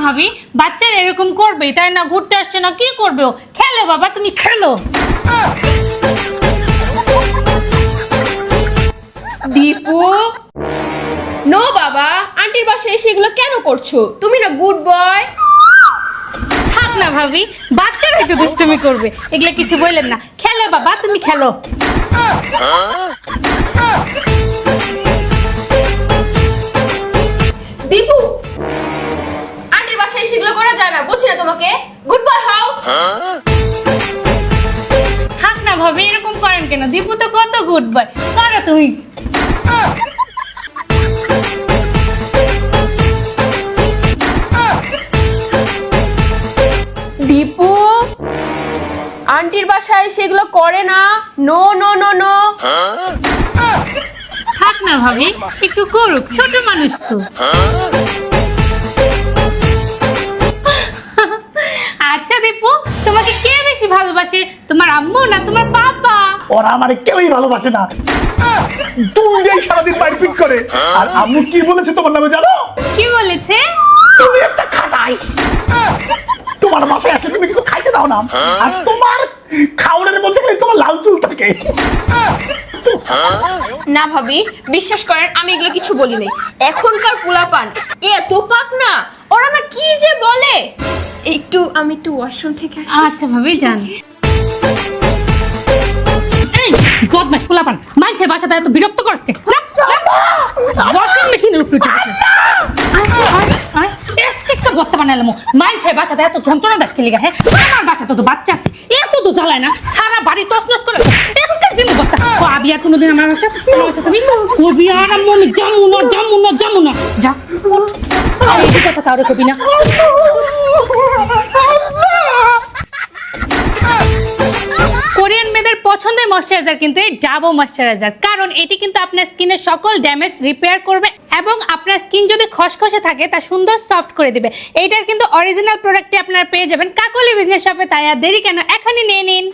ভাবি বাচ্চারা এরকম করবে তাই না? ঘুরতে আসছে না, কি করবে ও? খেলো বাবা, তুমি খেলো। দীপু, নো বাবা, আন্টির বাসায় এসে এগুলো কেন করছো? তুমি না গুড বয়। থাক না ভাবি, বাচ্চারাই তো দুষ্টুমি করবে, এগুলা কিছু বললেন না। খেলো বাবা, তুমি খেলো। দীপু, আন্টির বাসায় এসে এগুলো করা যায় না, বলছি না তোমাকে। Good boy how. থাক না ভাবি, এরকম করেন কেন? দীপু তো কত গুড বয়, করো তুমি। দীপু, আন্টির বাসায় এসে এগুলো করে না। No no no no. থাক না ভাবি, একটু করুক, ছোট মানুষ তো। আচ্ছা দীপু, তোমাকে কে বেশি ভালোবাসে, তোমার আম্মু না তোমার পাপা? ওরা আমারে কেউই ভালোবাসে না, দুইটাই সারাদিন মারপিট করে। আর আম্মু কি বলেছে তোমার নামে জানো? কি বলেছে? তুমি একটা খাটাইস, তোমার বাসায় আসলে তুমি কিছু খাইতে দাও না, আর তোমার খাওয়ারের মধ্যে খালি তোমার লাল চুল থাকে। না ভাবি, বিশ্বাস করেন আমি এগুলো কিছু বলি নাই। এখনকার পোলাপান এত পাক না, ওরা না কি যে বলে। আমি একটু ওয়াশরুম থেকে আসি। আচ্ছা ভাবি, যান। এই বদমাশ পোলাপান, মানছে বাসাতে এত বিরক্ত করছে। ওয়াশিং মেশিনের উপরে উঠে বসে। বর্তা বানালাম, মানছে বাসাতে এত যন্ত্রণা দাস খেলে গা। হ্যাঁ, আমার বাসাতে তো বাচ্চা আছে, এত তো জ্বালায় না, সারা বাড়ি তছনছ করে। এখনকার দিন বর্তা আবি আর কোনোদিন আমার বাসা তুমি কবি আর আমি যামু না যা। আর এই কথা কাউরে কবি না। কোরিয়ান মেয়েদের পছন্দের ময়শ্চারাইজার কিন্তু এই ডাবো ময়শ্চারাইজার, কারণ এটি কিন্তু আপনার স্কিনের সকল ড্যামেজ রিপেয়ার করবে এবং আপনার স্কিন যদি খসখসে থাকে তা সুন্দর সফট করে দিবে। এইটার কিন্তু অরিজিনাল প্রোডাক্টটি আপনারা পেয়ে যাবেন কাকলি বিজনেস শপে। তাই আর দেরি কেন, এখনই নিয়ে নিন।